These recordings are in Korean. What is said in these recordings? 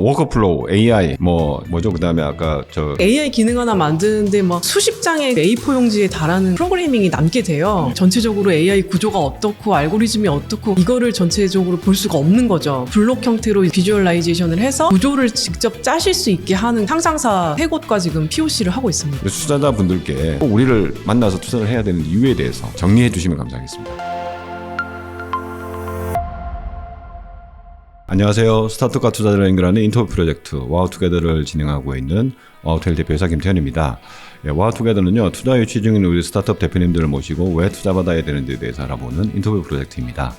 워커플로우, AI, 뭐죠? 그 다음에 아까 AI 기능 하나 만드는데 막 수십 장의 A4 용지에 달하는 프로그래밍이 남게 돼요. 전체적으로 AI 구조가 어떻고 알고리즘이 어떻고 이거를 전체적으로 볼 수가 없는 거죠. 블록 형태로 비주얼라이제이션을 해서 구조를 직접 짜실 수 있게 하는 상상사 3곳과 지금 POC를 하고 있습니다. 투자자분들께 꼭 우리를 만나서 투자를 해야 되는 이유에 대해서 정리해 주시면 감사하겠습니다. 안녕하세요. 스타트업과 투자자를 연결하는 인터뷰 프로젝트 와우투게더를 진행하고 있는 와우투게더 대표이사 김태현입니다. 와우투게더는요, 투자 유치 중인 우리 스타트업 대표님들을 모시고 왜 투자받아야 되는지에 대해서 알아보는 인터뷰 프로젝트입니다.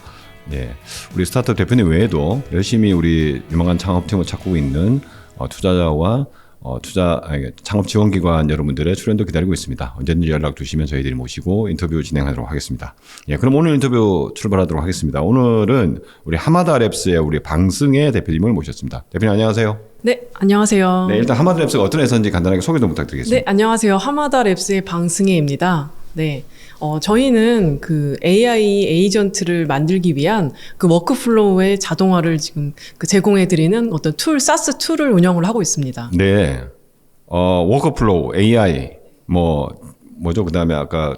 우리 스타트업 대표님 외에도 열심히 우리 유망한 창업팀을 찾고 있는 투자자와 창업 지원기관 여러분들의 출연도 기다리고 있습니다. 언제든지 연락 주시면 저희들이 모시고 인터뷰 진행하도록 하겠습니다. 그럼 오늘 인터뷰 출발하도록 하겠습니다. 오늘은 우리 하마다랩스의 우리 방승혜 대표님을 모셨습니다. 대표님 안녕하세요. 네, 안녕하세요. 네, 일단 하마다랩스가 어떤 회사인지 간단하게 소개 좀 부탁드리겠습니다. 네, 안녕하세요. 하마다랩스의 방승혜입니다. 네. 저희는 그 AI 에이전트를 만들기 위한 그 워크플로우의 자동화를 지금 제공해드리는 어떤 SaaS 툴을 운영을 하고 있습니다. 네. 워크플로우, AI, 뭐죠? 그 다음에 아까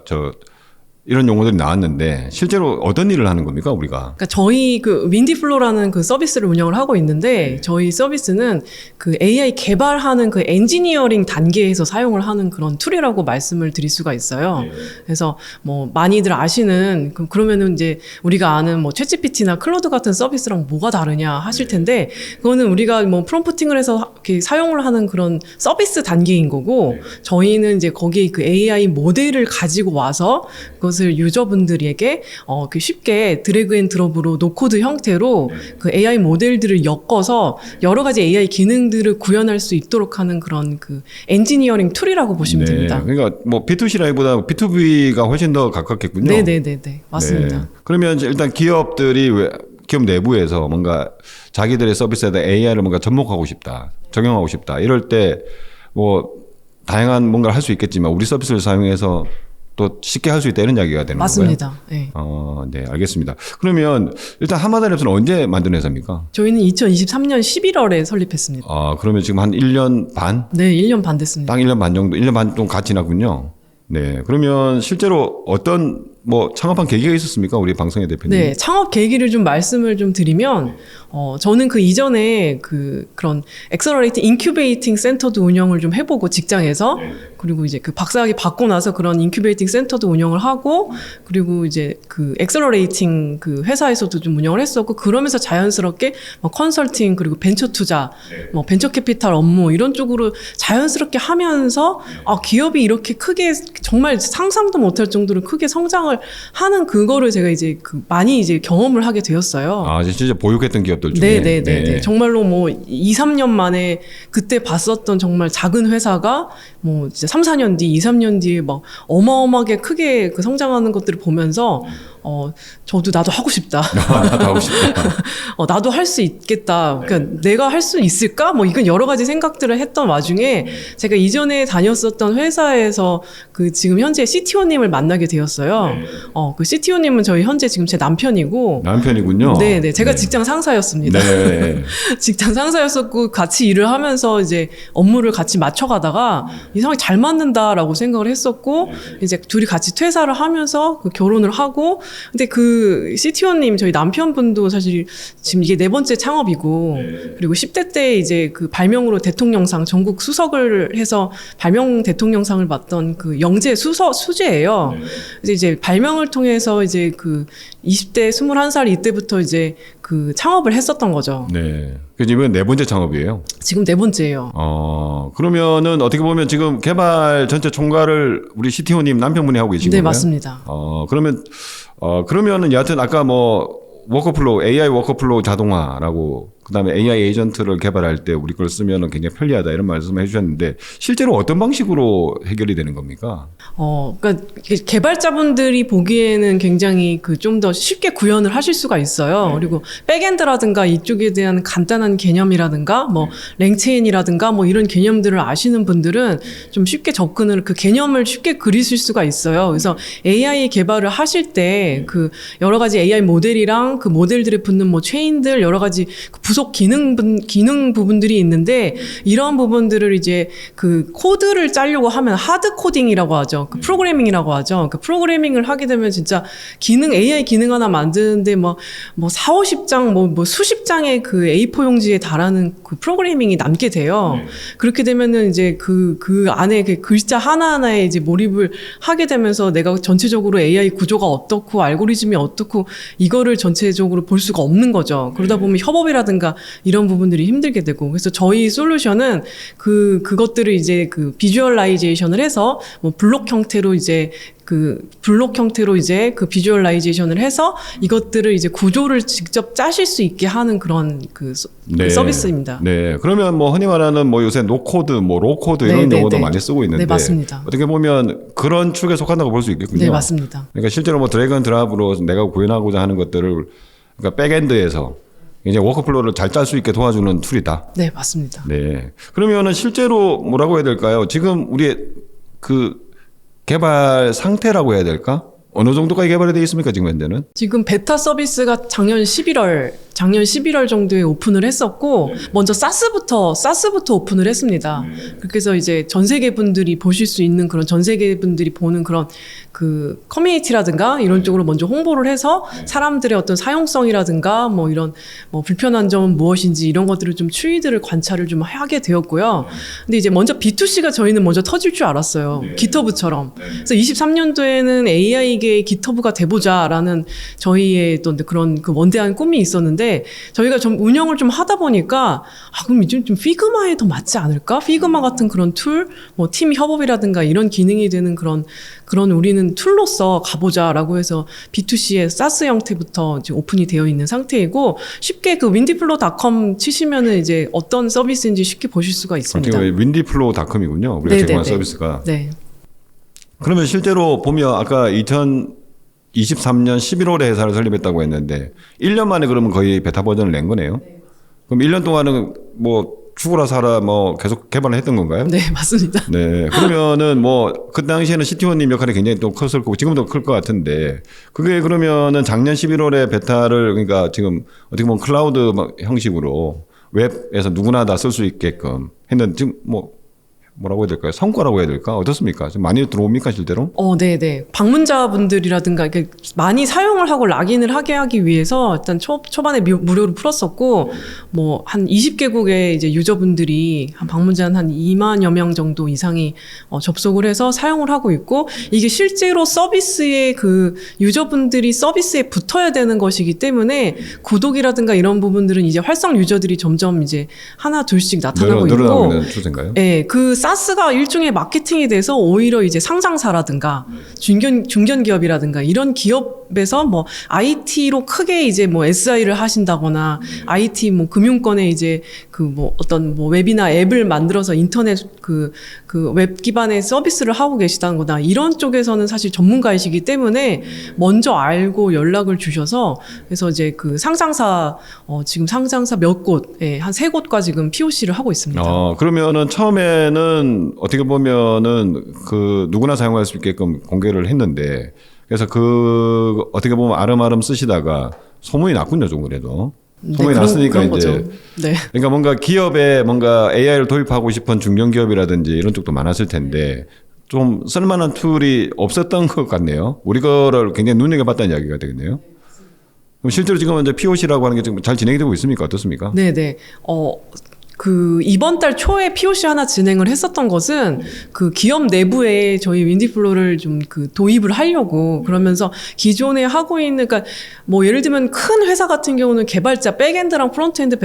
이런 용어들이 나왔는데 실제로 어떤 일을 하는 겁니까, 우리가? 그러니까 저희 그 윈디플로라는 그 서비스를 운영을 하고 있는데 저희 서비스는 그 AI 개발하는 그 엔지니어링 단계에서 사용을 하는 그런 툴이라고 말씀을 드릴 수가 있어요. 그래서 많이들 아시는 그러면은 이제 우리가 아는 챗GPT나 클로드 같은 서비스랑 뭐가 다르냐 하실 텐데 그거는 우리가 프롬프팅을 해서 이렇게 사용을 하는 그런 서비스 단계인 거고 저희는 이제 거기에 그 AI 모델을 가지고 와서 그것을 유저분들에게 쉽게 드래그 앤 드롭으로 노코드 형태로 그 AI 모델들을 엮어서 여러 가지 AI 기능들을 구현할 수 있도록 하는 그런 그 엔지니어링 툴이라고 보시면 됩니다. 그러니까 B2C라기보다 B2B가 훨씬 더 가깝겠군요. 네네네, 맞습니다. 네. 그러면 일단 기업 내부에서 뭔가 자기들의 서비스에다 AI를 뭔가 접목하고 싶다, 적용하고 싶다 이럴 때 다양한 뭔가를 할 수 있겠지만 우리 서비스를 사용해서 또 쉽게 할 수 있다 이런 이야기가 되는 맞습니다. 건가요? 네. 네, 알겠습니다. 그러면 일단 하마다랩스는 언제 만든 회사입니까? 저희는 2023년 11월에 설립했습니다. 그러면 지금 한 1년 반? 네, 1년 반 됐습니다. 딱 1년 반 정도, 1년 반 정도 가 지났군요. 네, 그러면 실제로 어떤 창업한 계기가 있었습니까? 우리 방승혜 대표님. 네, 창업 계기를 좀 말씀을 좀 드리면, 저는 그 이전에 그런 엑셀러레이팅 인큐베이팅 센터도 운영을 좀 해보고 직장에서, 그리고 이제 그 박사학위 받고 나서 그런 인큐베이팅 센터도 운영을 하고, 그리고 이제 그 엑셀러레이팅 그 회사에서도 좀 운영을 했었고, 그러면서 자연스럽게 컨설팅, 그리고 벤처 투자, 벤처 캐피탈 업무 이런 쪽으로 자연스럽게 하면서, 기업이 이렇게 크게 정말 상상도 못할 정도로 크게 성장을 하는 그거를 제가 이제 많이 이제 경험을 하게 되었어요. 진짜 보육했던 기업들 중에. 네네네. 정말로 2, 3년 만에 그때 봤었던 정말 작은 회사가 진짜 3, 4년 뒤, 2, 3년 뒤에 막 어마어마하게 크게 그 성장하는 것들을 보면서 저도 나도 하고 싶다. 나도 하고 싶다. 나도 할 수 있겠다. 그러니까 내가 할 수 있을까? 이건 여러 가지 생각들을 했던 와중에 제가 이전에 다녔었던 회사에서 그 지금 현재 CTO님을 만나게 되었어요. 그 CTO님은 저희 현재 지금 제 남편이고. 남편이군요. 네네. 제가 직장 상사였습니다. 네. 직장 상사였었고 같이 일을 하면서 이제 업무를 같이 맞춰가다가 이상하게 잘 맞는다라고 생각을 했었고 이제 둘이 같이 퇴사를 하면서 결혼을 하고 근데 그 CTO님 저희 남편분도 사실 지금 이게 4번째 창업이고 그리고 10대 때 이제 그 발명으로 대통령상 전국 수석을 해서 발명 대통령상을 받던 그 영재 수재예요. 이제 발명을 통해서 이제 그 20대 21살 이때부터 이제 그 창업을 했었던 거죠. 네. 그래서 이번엔 4번째 창업이에요? 지금 4번째예요. 그러면은 어떻게 보면 지금 개발 전체 총괄을 우리 CTO님 남편분이 하고 계신 거예요? 네, 맞습니다. 그러면은 여하튼 아까 워커플로우, AI 워커플로우 자동화라고 그다음에 AI 에이전트를 개발할 때 우리 걸 쓰면은 굉장히 편리하다 이런 말씀을 해주셨는데 실제로 어떤 방식으로 해결이 되는 겁니까? 그러니까 개발자분들이 보기에는 굉장히 좀 더 쉽게 구현을 하실 수가 있어요. 그리고 백엔드라든가 이쪽에 대한 간단한 개념이라든가 랭체인이라든가 이런 개념들을 아시는 분들은 좀 쉽게 접근을 그 개념을 쉽게 그리실 수가 있어요. 그래서 AI 개발을 하실 때 그 여러 가지 AI 모델이랑 그 모델들에 붙는 체인들 여러 가지 부속 부속 기능 부분들이 있는데 이런 부분들을 이제 그 코드를 짜려고 하면 하드 코딩이라고 하죠. 그 프로그래밍이라고 하죠. 그 프로그래밍을 하게 되면 진짜 AI 기능 하나 만드는데 뭐 4, 50장 뭐 수십 장의 그 A4 용지에 달하는 그 프로그래밍이 남게 돼요. 그렇게 되면은 이제 그 안에 그 글자 하나하나에 이제 몰입을 하게 되면서 내가 전체적으로 AI 구조가 어떻고 알고리즘이 어떻고 이거를 전체적으로 볼 수가 없는 거죠. 그러다 보면 협업이라든가 이런 부분들이 힘들게 되고, 그래서 저희 솔루션은 그것들을 이제 그 비주얼라이제이션을 해서 뭐 블록 형태로 이제 그 비주얼라이제이션을 해서 이것들을 이제 구조를 직접 짜실 수 있게 하는 그런 그 서비스입니다. 네. 그러면 뭐 흔히 말하는 뭐 요새 노코드, 뭐 로코드 이런 용어도 많이 쓰고 있는데. 네, 맞습니다. 어떻게 보면 그런 축에 속한다고 볼 수 있겠군요. 네, 맞습니다. 그러니까 실제로 뭐 드래그 앤 드랍으로 내가 구현하고자 하는 것들을 그러니까 백엔드에서 이제 워크플로우를 잘 짤 수 있게 도와주는 툴이다. 네, 맞습니다. 네. 그러면은 실제로 뭐라고 해야 될까요? 지금 우리의 그 개발 상태라고 해야 될까? 어느 정도까지 개발이 되어 있습니까, 지금 현재는? 지금 베타 서비스가 작년 11월 정도에 오픈을 했었고, 먼저 사스부터 오픈을 했습니다. 그래서 이제 전 세계 분들이 보실 수 있는 그런 전 세계 분들이 보는 그런 그 커뮤니티라든가 이런 쪽으로 먼저 홍보를 해서 사람들의 어떤 사용성이라든가 뭐 이런 뭐 불편한 점은 무엇인지 이런 것들을 좀 추이들을 관찰을 좀 하게 되었고요. 근데 이제 먼저 B2C가 저희는 먼저 터질 줄 알았어요. 기터브처럼. 그래서 23년도에는 AI계의 기터브가 돼보자라는 저희의 또 그런 그 원대한 꿈이 있었는데, 저희가 좀 운영을 좀 하다 보니까 그럼 이제 좀 피그마에 더 맞지 않을까? 피그마 같은 그런 툴, 뭐 팀 협업이라든가 이런 기능이 되는 그런 우리는 툴로서 가보자라고 해서 B2C의 사스 형태부터 지금 오픈이 되어 있는 상태이고, 쉽게 그 윈디플로우닷컴 치시면은 이제 어떤 서비스인지 쉽게 보실 수가 있습니다. 윈디플로우닷컴이군요. 우리가 제공한 서비스가. 네. 그러면 실제로 보면 아까 2023년 11월에 회사를 설립했다고 했는데 1년 만에 그러면 거의 베타 버전을 낸 거네요. 그럼 1년 동안은 뭐 죽어라 살아 뭐 계속 개발을 했던 건가요? 네, 맞습니다. 네. 그러면은 뭐 그 당시에는 CTO님 역할이 굉장히 또 컸을 거고 지금도 클 것 같은데, 그게 그러면은 작년 11월에 베타를 그러니까 지금 어떻게 보면 클라우드 형식으로 웹에서 누구나 다 쓸 수 있게끔 했는데 지금 뭐라고 해야 될까요? 성과라고 해야 될까? 어떻습니까? 좀 많이 들어옵니까, 실제로? 네네. 방문자분들이라든가 이렇게 많이 사용을 하고 락인을 하게 하기 위해서 일단 초반에 무료로 풀었었고, 뭐 한 20개국의 이제 유저분들이 한 방문자 한 2만여 명 정도 이상이 접속을 해서 사용을 하고 있고, 이게 실제로 서비스에 그 유저분들이 서비스에 붙어야 되는 것이기 때문에 구독이라든가 이런 부분들은 이제 활성 유저들이 점점 이제 하나 둘씩 나타나고 늘어나고 있고, 있는 추세인가요? 네, 그 사스가 일종의 마케팅이 돼서 오히려 이제 상장사라든가 중견 기업이라든가 이런 기업에서 뭐 IT로 크게 이제 뭐 SI를 하신다거나 IT 뭐 금융권에 이제 그 뭐 어떤 뭐 웹이나 앱을 만들어서 인터넷 그 웹 기반의 서비스를 하고 계시다거나 이런 쪽에서는 사실 전문가이시기 때문에 먼저 알고 연락을 주셔서, 그래서 이제 그 상장사 지금 상장사 몇 곳, 한 3곳과 지금 POC를 하고 있습니다. 그러면은 처음에는 어떻게 보면은 그 누구나 사용할 수 있게끔 공개를 했는데, 그래서 그 어떻게 보면 아름아름 쓰시다가 소문이 났군요, 좀 그래도. 소문이 났으니까 그런 이제. 거죠. 네. 그러니까 뭔가 기업에 뭔가 AI를 도입하고 싶은 중견기업이라든지 이런 쪽도 많았을 텐데 좀 쓸만한 툴이 없었던 것 같네요. 우리 거를 굉장히 눈여겨봤다는 이야기가 되겠네요. 그럼 실제로 지금 이제 POC라고 하는 게 지금 잘 진행이 되고 있습니까? 어떻습니까? 네네. 그 이번 달 초에 POC 하나 진행을 했었던 것은 그 기업 내부에 저희 윈디플로우를 좀 그 도입을 하려고, 그러면서 기존에 하고 있는, 그러니까 뭐 예를 들면 큰 회사 같은 경우는 개발자 백엔드랑 프론트엔드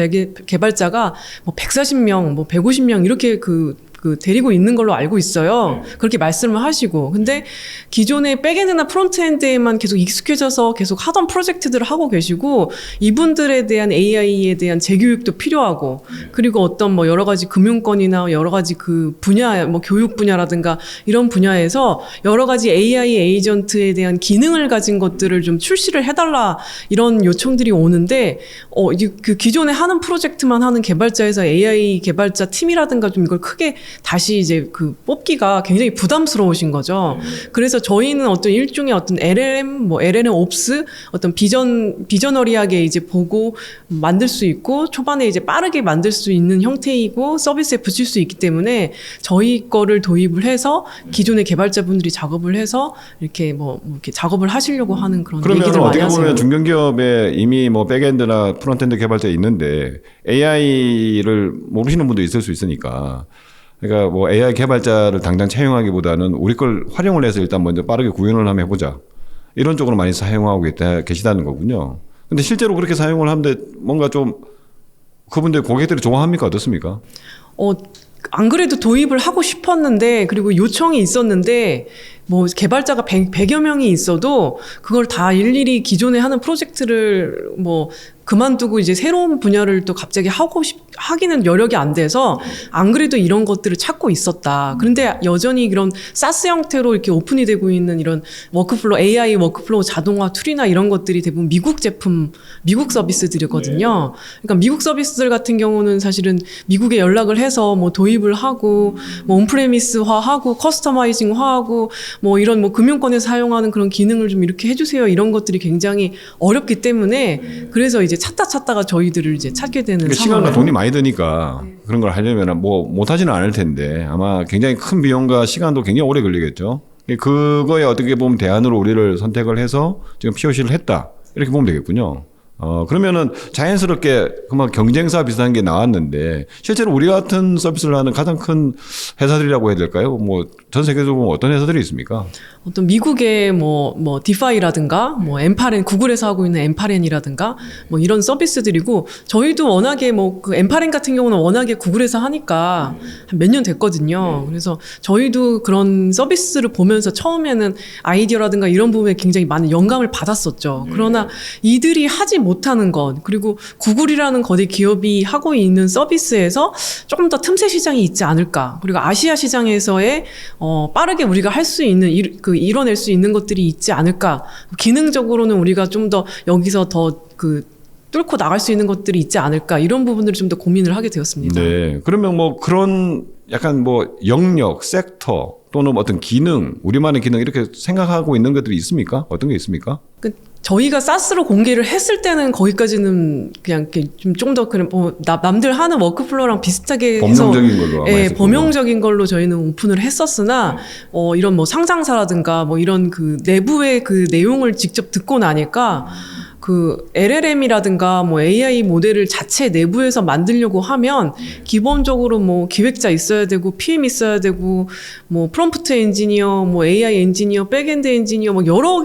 개발자가 뭐 140명, 뭐 150명 이렇게 그 데리고 있는 걸로 알고 있어요. 그렇게 말씀을 하시고. 근데 기존의 백엔드나 프론트엔드에만 계속 익숙해져서 계속 하던 프로젝트들을 하고 계시고, 이분들에 대한 AI에 대한 재교육도 필요하고, 그리고 어떤 뭐 여러 가지 금융권이나 여러 가지 그 분야, 뭐 교육 분야라든가 이런 분야에서 여러 가지 AI 에이전트에 대한 기능을 가진 것들을 좀 출시를 해달라 이런 요청들이 오는데, 그 기존에 하는 프로젝트만 하는 개발자에서 AI 개발자 팀이라든가 좀 이걸 크게 다시 이제 그 뽑기가 굉장히 부담스러우신 거죠. 그래서 저희는 어떤 일종의 어떤 LLM, 뭐 LLM 옵스, 어떤 비저너리하게 이제 보고 만들 수 있고 초반에 이제 빠르게 만들 수 있는 형태이고 서비스에 붙일 수 있기 때문에 저희 거를 도입을 해서 기존의 개발자분들이 작업을 해서 이렇게 뭐 이렇게 작업을 하시려고 하는 그런 그러면 얘기들 많이 어떻게 하세요. 보면 중견기업에 이미 뭐 백엔드나 프론트엔드 개발자 있는데 AI를 모르시는 분도 있을 수 있으니까 그러니까 뭐 AI 개발자를 당장 채용하기보다는 우리 걸 활용을 해서 일단 먼저 빠르게 구현을 한번 해보자 이런 쪽으로 많이 사용하고 계시다는 거군요. 근데 실제로 그렇게 사용을 하는데 뭔가 좀 그분들 고객들이 좋아합니까 어떻습니까? 안 그래도 도입을 하고 싶었는데 그리고 요청이 있었는데 뭐 개발자가 100여 명이 있어도 그걸 다 일일이 기존에 하는 프로젝트를 뭐 그만두고 이제 새로운 분야를 또 갑자기 하기는 여력이 안 돼서 안 그래도 이런 것들을 찾고 있었다. 그런데 여전히 이런 사스 형태로 이렇게 오픈이 되고 있는 이런 워크플로우, AI 워크플로우 자동화 툴이나 이런 것들이 대부분 미국 제품, 미국 서비스들이거든요. 그러니까 미국 서비스들 같은 경우는 사실은 미국에 연락을 해서 뭐 도입을 하고 뭐 온프레미스화하고 커스터마이징화하고 뭐 이런 뭐 금융권에서 사용하는 그런 기능을 좀 이렇게 해주세요. 이런 것들이 굉장히 어렵기 때문에 그래서 이제 찾다가 저희들을 이제 찾게 되는 그러니까 시간과 돈이 많이 드니까 그런 걸 하려면 뭐 못하지는 않을 텐데 아마 굉장히 큰 비용과 시간도 굉장히 오래 걸리겠죠. 그거에 어떻게 보면 대안으로 우리를 선택을 해서 지금 POC를 했다 이렇게 보면 되겠군요. 그러면은 자연스럽게 그만 경쟁사 비슷한 게 나왔는데 실제로 우리 같은 서비스를 하는 가장 큰 회사들이라고 해야 될까요? 뭐 전 세계적으로 보면 어떤 회사들이 있습니까? 어떤 미국의 뭐 디파이라든가 뭐 엠파렌 구글에서 하고 있는 엠파렌이라든가 뭐 이런 서비스들이고 저희도 워낙에 뭐 그 엠파렌 같은 경우는 워낙에 구글에서 하니까 한 몇 년 됐거든요. 그래서 저희도 그런 서비스를 보면서 처음에는 아이디어라든가 이런 부분에 굉장히 많은 영감을 받았었죠. 그러나 이들이 하지 못하는 것 그리고 구글이라는 거대 기업이 하고 있는 서비스에서 조금 더 틈새 시장이 있지 않을까. 그리고 아시아 시장에서의 빠르게 우리가 할 수 있는 이뤄낼 수 있는 것들이 있지 않을까. 기능적으로는 우리가 좀 더 여기서 더 뚫고 나갈 수 있는 것들이 있지 않을까. 이런 부분들을 좀 더 고민을 하게 되었습니다. 네. 그러면 뭐 그런 약간 뭐 영역, 섹터 또는 어떤 기능, 우리만의 기능 이렇게 생각하고 있는 것들이 있습니까? 어떤 게 있습니까? 저희가 사스로 공개를 했을 때는 거기까지는 그냥 좀 더 그냥 뭐 남들 하는 워크플로우랑 비슷하게 해서 범용적인 걸로 예, 범용적인 걸로 저희는 오픈을 했었으나 이런 뭐 상장사라든가 뭐 이런 그 내부의 그 내용을 직접 듣고 나니까 그 LLM이라든가 뭐 AI 모델을 자체 내부에서 만들려고 하면 기본적으로 뭐 기획자 있어야 되고 PM 있어야 되고 뭐 프롬프트 엔지니어, 뭐 AI 엔지니어, 백엔드 엔지니어 뭐 여러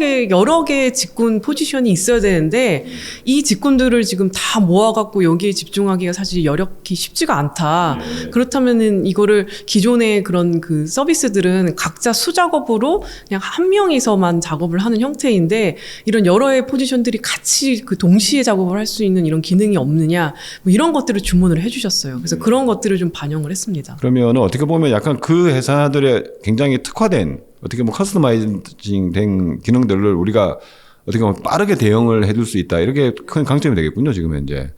개의 직군 포지션이 있어야 되는데 이 직군들을 지금 다 모아갖고 여기에 집중하기가 사실 여력이 쉽지가 않다. 그렇다면은 이거를 기존의 그런 그 서비스들은 각자 수작업으로 그냥 한 명이서만 작업을 하는 형태인데 이런 여러의 포지션들이 같이 그 동시에 작업을 할 수 있는 이런 기능이 없느냐 뭐 이런 것들을 주문을 해주셨어요. 그래서 그런 것들을 좀 반영을 했습니다. 그러면 어떻게 보면 약간 그 회사들의 굉장히 특화된 어떻게 보면 커스터마이징 된 기능들을 우리가 어떻게 보면 빠르게 대응을 해줄 수 있다 이렇게 큰 강점이 되겠군요 지금 현재.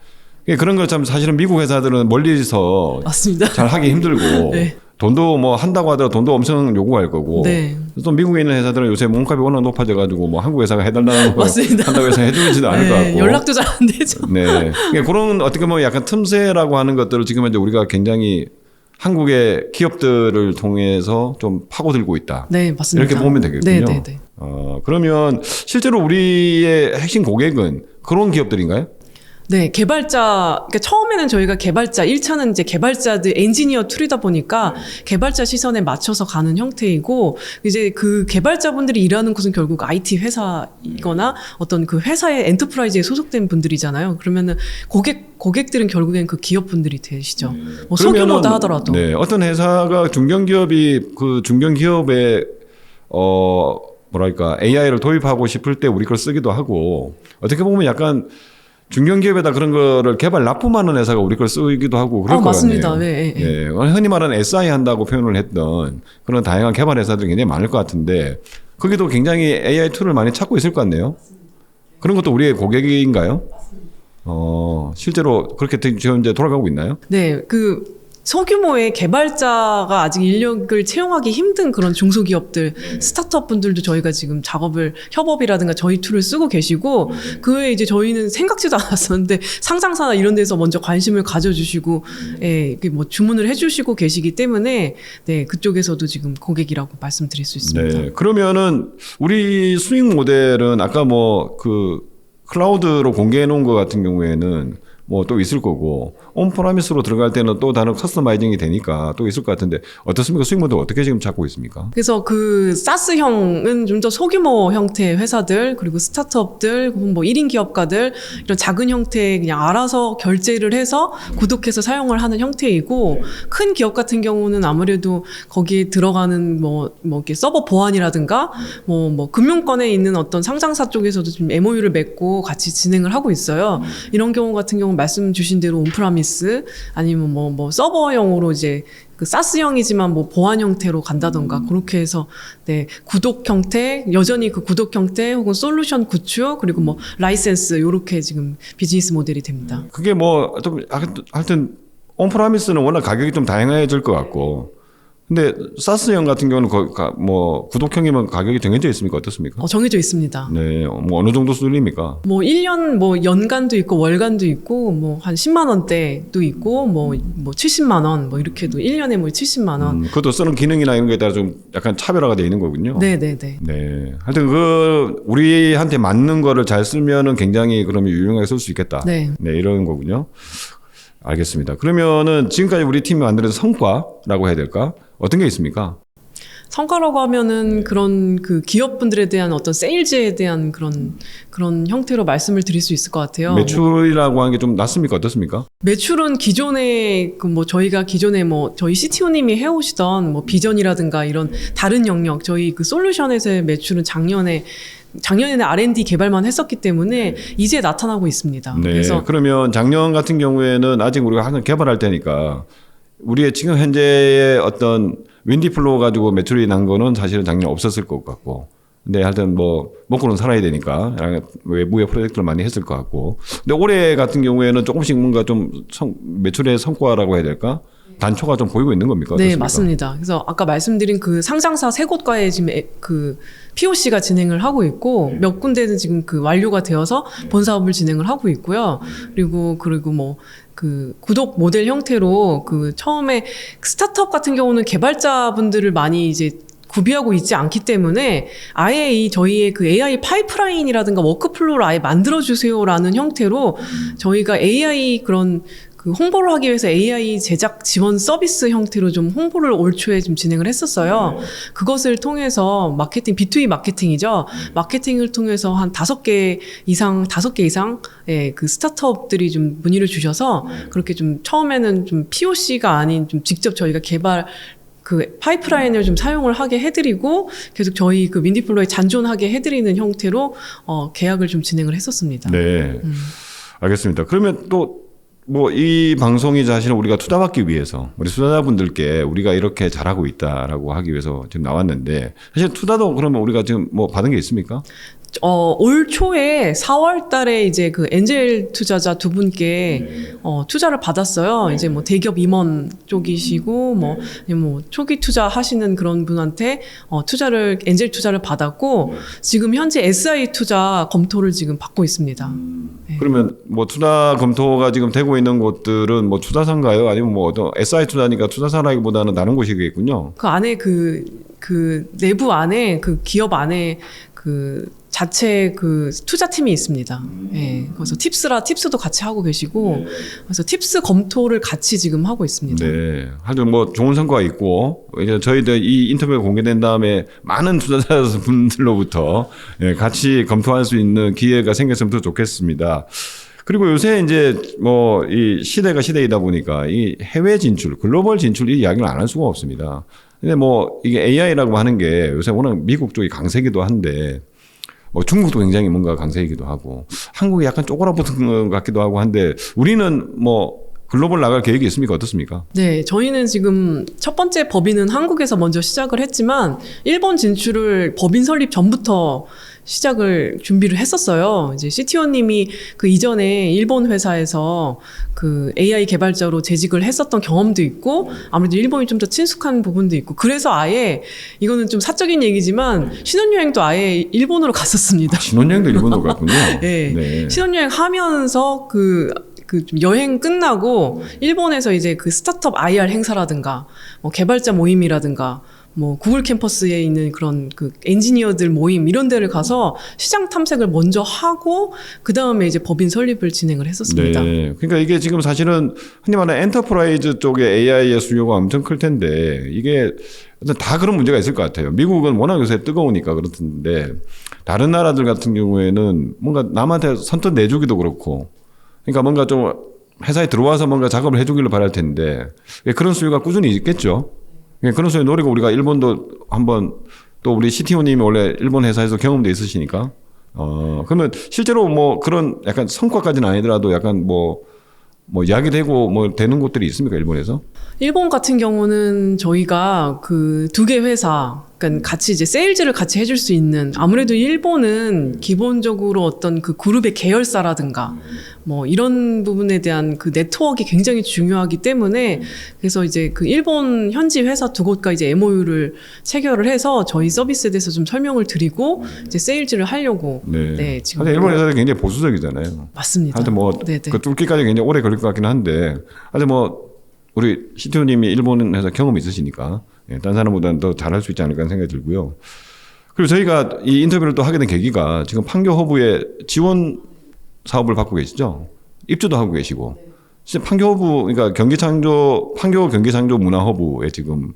그런 걸 참 사실은 미국 회사들은 멀리서 맞습니다. 잘 하기 힘들고 네. 돈도 뭐 한다고 하더라도 돈도 엄청 요구할 거고 네. 또 미국에 있는 회사들은 요새 몸값이 워낙 높아져가지고 뭐 한국 회사가 해달라고 맞습니다. 한다고 해서 해주지도 않을 것 같고 연락도 잘 안 되죠. 네. 그런 어떻게 보면 약간 틈새라고 하는 것들을 지금 이제 우리가 굉장히 한국의 기업들을 통해서 좀 파고들고 있다. 네, 맞습니다. 이렇게 보면 되겠군요. 네. 그러면 실제로 우리의 핵심 고객은 그런 기업들인가요? 네, 그러니까 처음에는 저희가 1차는 이제 개발자들 엔지니어 툴이다 보니까 개발자 시선에 맞춰서 가는 형태이고, 이제 그 개발자분들이 일하는 곳은 결국 IT 회사이거나 어떤 그 회사의 엔터프라이즈에 소속된 분들이잖아요. 그러면은 고객들은 결국엔 그 기업분들이 되시죠. 뭐 소규모다 하더라도. 네, 어떤 회사가 중견기업이 그 중견기업에 뭐랄까 AI를 도입하고 싶을 때 우리 걸 쓰기도 하고, 어떻게 보면 약간 중견기업에다 그런 거를 개발 납품하는 회사가 우리 걸 쓰기도 하고 그럴 것 맞습니다. 같네요. 네. 흔히 말하는 SI 한다고 표현을 했던 그런 다양한 개발 회사들이 굉장히 많을 것 같은데 거기도 굉장히 AI 툴을 많이 찾고 있을 것 같네요. 그런 것도 우리의 고객인가요? 실제로 그렇게 지금 이제 돌아가고 있나요? 네, 소규모의 개발자가 아직 인력을 채용하기 힘든 그런 중소기업들, 스타트업 분들도 저희가 지금 협업이라든가 저희 툴을 쓰고 계시고, 그 외에 이제 저희는 생각지도 않았었는데 상장사나 이런 데서 먼저 관심을 가져주시고, 이렇게 뭐 주문을 해주시고 계시기 때문에, 네, 그쪽에서도 지금 고객이라고 말씀드릴 수 있습니다. 네. 그러면은 우리 수익 모델은 아까 뭐 그 클라우드로 공개해 놓은 것 같은 경우에는 뭐 또 있을 거고 온프라미스로 들어갈 때는 또 다른 커스터마이징이 되니까 또 있을 것 같은데 어떻습니까? 수익 모델 어떻게 지금 찾고 있습니까? 그래서 그 사스형은 좀 더 소규모 형태의 회사들, 그리고 스타트업들, 혹은 뭐 1인 기업가들, 이런 작은 형태의 그냥 알아서 결제를 해서 구독해서 사용을 하는 형태이고, 큰 기업 같은 경우는 아무래도 거기에 들어가는 뭐 이렇게 서버 보안이라든가 뭐 금융권에 있는 어떤 상장사 쪽에서도 좀 MOU를 맺고 같이 진행을 하고 있어요. 이런 경우 같은 경우 말씀 주신 대로 온프라미스 아니면 뭐 서버용으로 이제 그 사스형이지만 뭐 보안 형태로 간다던가 그렇게 해서 네, 구독 형태, 여전히 그 구독 형태 혹은 솔루션 구축 그리고 뭐 라이센스 요렇게 지금 비즈니스 모델이 됩니다. 그게 뭐 좀 하여튼 온프라미스는 워낙 가격이 좀 다양해질 것 같고 근데 사스형 같은 경우는 뭐 구독형이면 가격이 정해져 있습니까? 어떻습니까? 정해져 있습니다. 네, 뭐 어느 정도 수준입니까? 뭐 1년 뭐 연간도 있고 월간도 있고 뭐 한 10만 원대도 있고 뭐 70만 원 뭐 이렇게도 1년에 뭐 70만 원. 그것도 쓰는 기능이나 이런 거에 따라 좀 약간 차별화가 되어 있는 거군요. 네. 네. 하여튼 우리한테 맞는 거를 잘 쓰면은 굉장히 그러면 유용하게 쓸 수 있겠다. 네, 이런 거군요. 알겠습니다. 그러면은 지금까지 우리 팀이 만들어낸 성과라고 해야 될까? 어떤 게 있습니까? 성과라고 하면은 그런 그 기업분들에 대한 어떤 세일즈에 대한 그런 형태로 말씀을 드릴 수 있을 것 같아요. 매출이라고 하는 게 좀 낮습니까? 어떻습니까? 매출은 기존에 저희가 기존에 저희 CTO님이 해오시던 뭐 비전이라든가 이런 다른 영역, 저희 그 솔루션에서의 매출은 작년에는 R&D 개발만 했었기 때문에 이제 나타나고 있습니다. 네. 그래서 그러면 작년 같은 경우에는 아직 우리가 항상 개발할 때니까 우리의 지금 현재의 어떤 윈디플로우 가지고 매출이 난 거는 사실은 작년에 없었을 것 같고 근데 하여튼 뭐 먹고는 살아야 되니까 외부의 프로젝트를 많이 했을 것 같고 근데 올해 같은 경우에는 조금씩 뭔가 좀 매출의 성과라고 해야 될까? 단초가 좀 보이고 있는 겁니까? 네, 어떻습니까? 맞습니다. 그래서 아까 말씀드린 그 상장사 세 곳과의 지금 그 POC가 진행을 하고 있고 몇 군데는 지금 그 완료가 되어서 본 사업을 진행을 하고 있고요. 그리고 뭐 그 구독 모델 형태로 그 처음에 스타트업 같은 경우는 개발자분들을 많이 이제 구비하고 있지 않기 때문에 아예 저희의 그 AI 파이프라인이라든가 워크플로우를 아예 만들어주세요라는 형태로 저희가 AI 그런 그 홍보를 하기 위해서 AI 제작 지원 서비스 형태로 좀 홍보를 올 초에 좀 진행을 했었어요. 그것을 통해서 B2B 마케팅이죠. 마케팅을 통해서 한 5개 이상, 그 스타트업들이 좀 문의를 주셔서 그렇게 좀 처음에는 좀 POC가 아닌 좀 직접 저희가 개발 그 파이프라인을 좀 사용을 하게 해드리고 계속 저희 그 윈디플로우에 잔존하게 해드리는 형태로 계약을 좀 진행을 했었습니다. 네, 알겠습니다. 그러면 또 뭐 이 방송이 사실은 우리가 투자받기 위해서 우리 투자자분들께 우리가 이렇게 잘하고 있다라고 하기 위해서 지금 나왔는데 사실 투자도 그러면 우리가 지금 뭐 받은 게 있습니까? 올 초에 4월 달에 이제 그 엔젤 투자자 두 분께 투자를 받았어요. 이제 뭐 대기업 임원 쪽이시고 뭐 초기 투자 하시는 그런 분한테 엔젤 투자를 받았고 지금 현재 SI 투자 검토를 지금 받고 있습니다. 네. 그러면 뭐 투자 검토가 지금 되고 있는 곳들은 뭐 투자사인가요? 아니면 뭐 어떤 SI 투자니까 투자사라기보다는 다른 곳이겠군요. 그 안에 그 내부 안에 그 기업 안에 그 자체 그 투자팀이 있습니다. 예. 그래서 팁스도 같이 하고 계시고, 그래서 팁스 검토를 같이 지금 하고 있습니다. 네. 하여튼 뭐 좋은 성과가 있고, 이제 저희들 이 인터뷰가 공개된 다음에 많은 투자자분들로부터 같이 검토할 수 있는 기회가 생겼으면 더 좋겠습니다. 그리고 요새 이제 뭐 이 시대가 시대이다 보니까 이 해외 진출, 글로벌 진출 이 이야기를 안 할 수가 없습니다. 근데 뭐 이게 AI라고 하는 게 요새 워낙 미국 쪽이 강세기도 한데 뭐 중국도 굉장히 뭔가 강세이기도 하고 한국이 약간 쪼그라붙은 것 같기도 하고 한데 우리는 뭐 글로벌 나갈 계획이 있습니까? 어떻습니까? 네, 저희는 지금 첫 번째 법인은 한국에서 먼저 시작을 했지만 일본 진출을 법인 설립 전부터 시작을 준비를 했었어요. 이제 CTO님이 그 이전에 일본 회사에서 그 AI 개발자로 재직을 했었던 경험도 있고 아무래도 일본이 좀 더 친숙한 부분도 있고 그래서 아예 이거는 좀 사적인 얘기지만 신혼여행도 아예 일본으로 갔었습니다. 신혼여행도 일본으로 갔군요. 네. 네. 신혼여행 하면서 좀 여행 끝나고 일본에서 이제 그 스타트업 IR 행사라든가 뭐 개발자 모임이라든가 뭐 구글 캠퍼스에 있는 그런 그 엔지니어들 모임 이런 데를 가서 시장 탐색을 먼저 하고 그 다음에 이제 법인 설립을 진행을 했었습니다. 네. 그러니까 이게 지금 사실은 흔히 말하는 엔터프라이즈 쪽에 AI의 수요가 엄청 클 텐데 이게 다 그런 문제가 있을 것 같아요. 미국은 워낙 요새 뜨거우니까 그렇던데 다른 나라들 같은 경우에는 뭔가 남한테 선뜻 내주기도 그렇고 그러니까 뭔가 좀 회사에 들어와서 뭔가 작업을 해주기를 바랄 텐데 그런 수요가 꾸준히 있겠죠. 그런 수요 노리고 우리가 일본도 한번 또 우리 CTO님이 원래 일본 회사에서 경험도 있으시니까 그러면 실제로 뭐 그런 약간 성과까지는 아니더라도 약간 뭐 이야기되고 뭐 되는 곳들이 있습니까 일본에서? 일본 같은 경우는 저희가 그 두 개 회사, 그러니까 같이 이제 세일즈를 같이 해줄 수 있는 아무래도 일본은 기본적으로 어떤 그 그룹의 계열사라든가 뭐 이런 부분에 대한 그 네트워크가 굉장히 중요하기 때문에 그래서 이제 그 일본 현지 회사 두 곳과 이제 MOU를 체결을 해서 저희 서비스에 대해서 좀 설명을 드리고 이제 세일즈를 하려고 네 지금 일본 회사들이 굉장히 보수적이잖아요. 맞습니다. 하여튼 뭐 그 뚫기까지 굉장히 오래 걸릴 것 같긴 한데 하여튼 뭐 우리 CTO님이 일본 회사 경험이 있으시니까 다른 사람보다는 더 잘할 수 있지 않을까 하는 생각이 들고요. 그리고 저희가 이 인터뷰를 또 하게 된 계기가 지금 판교 허브에 지원 사업을 받고 계시죠. 입주도 하고 계시고 진짜 판교 허브 그러니까 판교 경기창조 문화허브에 지금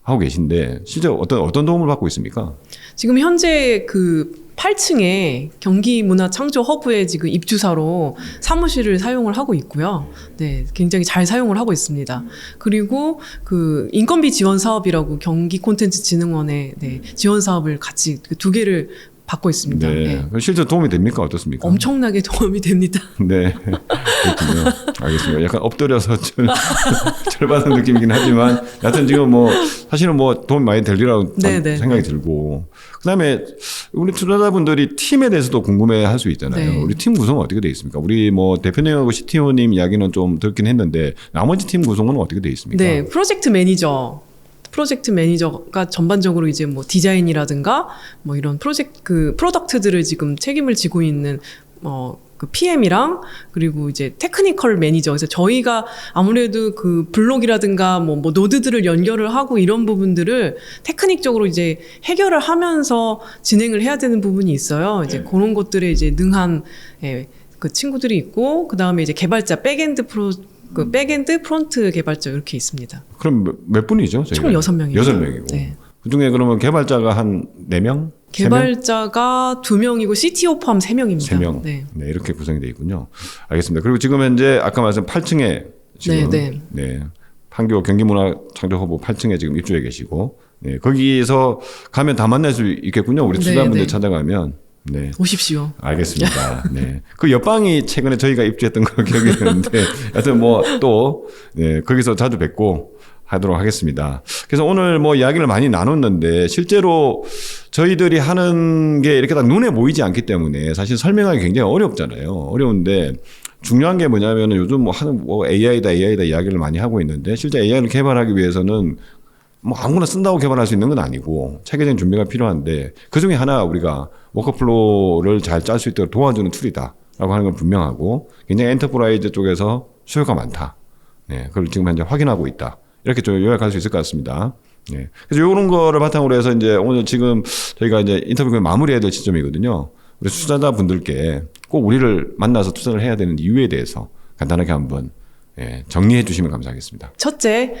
하고 계신데 실제 어떤 도움을 받고 있습니까? 지금 현재 그 8층에 경기문화창조허브에 지금 입주사로 사무실을 사용을 하고 있고요. 네, 굉장히 잘 사용을 하고 있습니다. 그리고 그 인건비 지원 사업이라고 경기콘텐츠진흥원의 지원 사업을 같이 그 두 개를 받고 있습니다. 네. 실제 도움이 됩니까? 어떻습니까? 엄청나게 도움이 됩니다. 네. 그렇군요. 알겠습니다. 약간 엎드려서 절받은 느낌이긴 하지만 여하튼 지금 뭐 사실은 뭐 도움이 많이 되리라고 생각이 들고 그다음에 우리 투자자분들이 팀에 대해서도 궁금해할 수 있잖아요. 네. 우리 팀 구성은 어떻게 돼 있습니까? 우리 뭐 대표님하고 CTO님 이야기는 좀 듣긴 했는데 나머지 팀 구성은 어떻게 돼 있습니까? 네, 프로젝트 매니저가 전반적으로 이제 뭐 디자인이라든가 뭐 이런 프로덕트들을 지금 책임을 지고 있는 그 PM이랑 그리고 이제 테크니컬 매니저. 그래서 저희가 아무래도 그 블록이라든가 뭐 노드들을 연결을 하고 이런 부분들을 테크닉적으로 이제 해결을 하면서 진행을 해야 되는 부분이 있어요. 이제 그런 것들에 이제 능한 그 친구들이 있고 그 다음에 이제 개발자 백엔드 프론트 개발자 이렇게 있습니다. 그럼 몇 분이죠? 총 6명이요. 6명이고. 네. 그중에 그러면 개발자가 한 4명? 개발자가 2명이고 CTO 포함 3명입니다. 3명. 네, 이렇게 구성이 되어 있군요. 알겠습니다. 그리고 지금 현재 아까 말씀 8층에 지금 판교 경기문화창조허브 8층에 지금 입주해 계시고 거기서 가면 다 만날 수 있겠군요. 우리 투자분들 찾아가면. 네. 오십시오. 알겠습니다. 네. 그 옆방이 최근에 저희가 입주했던 거 기억이 나는데 하여튼 뭐 또 거기서 자주 뵙고 하도록 하겠습니다. 그래서 오늘 뭐 이야기를 많이 나눴는데 실제로 저희들이 하는 게 이렇게 딱 눈에 보이지 않기 때문에 사실 설명하기 굉장히 어렵잖아요. 어려운데 중요한 게 뭐냐면은 요즘 뭐 AI다 이야기를 많이 하고 있는데 실제 AI를 개발하기 위해서는 뭐 아무나 쓴다고 개발할 수 있는 건 아니고 체계적인 준비가 필요한데 그중에 하나 우리가 워크플로우를 잘 짤 수 있도록 도와주는 툴이다라고 하는 건 분명하고 굉장히 엔터프라이즈 쪽에서 수요가 많다. 네, 그걸 지금 현재 확인하고 있다. 이렇게 좀 요약할 수 있을 것 같습니다. 네. 그래서 이런 거를 바탕으로 해서 이제 오늘 지금 저희가 이제 인터뷰를 마무리해야 될 시점이거든요. 우리 투자자분들께 꼭 우리를 만나서 투자를 해야 되는 이유에 대해서 간단하게 한번 정리해 주시면 감사하겠습니다. 첫째,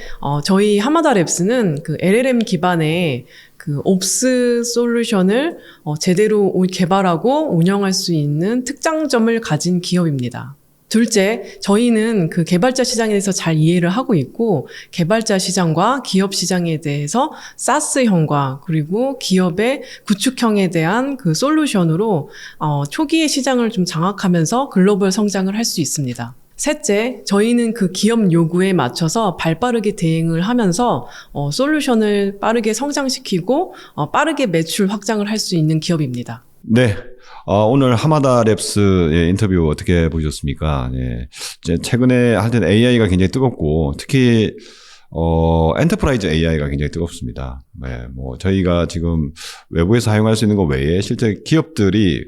저희 하마다랩스는 그 LLM 기반의 그 옵스 솔루션을 제대로 개발하고 운영할 수 있는 특장점을 가진 기업입니다. 둘째, 저희는 그 개발자 시장에 대해서 잘 이해를 하고 있고 개발자 시장과 기업 시장에 대해서 사스형과 그리고 기업의 구축형에 대한 그 솔루션으로 초기의 시장을 좀 장악하면서 글로벌 성장을 할 수 있습니다. 셋째, 저희는 그 기업 요구에 맞춰서 발빠르게 대응을 하면서 솔루션을 빠르게 성장시키고 빠르게 매출 확장을 할 수 있는 기업입니다. 네. 오늘 하마다 랩스 인터뷰 어떻게 보셨습니까? 예. 이제 최근에 하여튼 AI가 굉장히 뜨겁고 특히 엔터프라이즈 AI가 굉장히 뜨겁습니다. 네, 뭐 저희가 지금 외부에서 사용할 수 있는 것 외에 실제 기업들이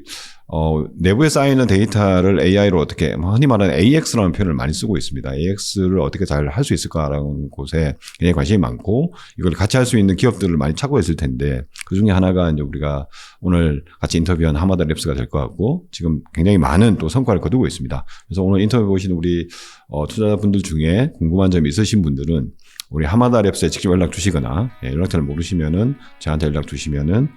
내부에 쌓이는 데이터를 AI로 어떻게 흔히 말하는 AX라는 표현을 많이 쓰고 있습니다. AX를 어떻게 잘 할 수 있을까라는 곳에 굉장히 관심이 많고 이걸 같이 할 수 있는 기업들을 많이 찾고 있을 텐데 그 중에 하나가 이제 우리가 오늘 같이 인터뷰한 하마다 랩스가 될 것 같고 지금 굉장히 많은 또 성과를 거두고 있습니다. 그래서 오늘 인터뷰 보신 우리 투자자분들 중에 궁금한 점이 있으신 분들은 우리 하마다 랩스에 직접 연락 주시거나 연락처를 모르시면은 저한테 연락 주시면은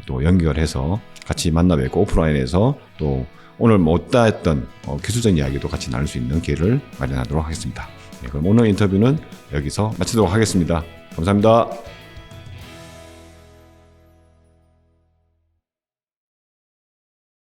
또 연결해서 같이 만나 뵙고 오프라인에서 또 오늘 못다 했던 기술적인 이야기도 같이 나눌 수 있는 기회를 마련하도록 하겠습니다. 그럼 오늘 인터뷰는 여기서 마치도록 하겠습니다. 감사합니다.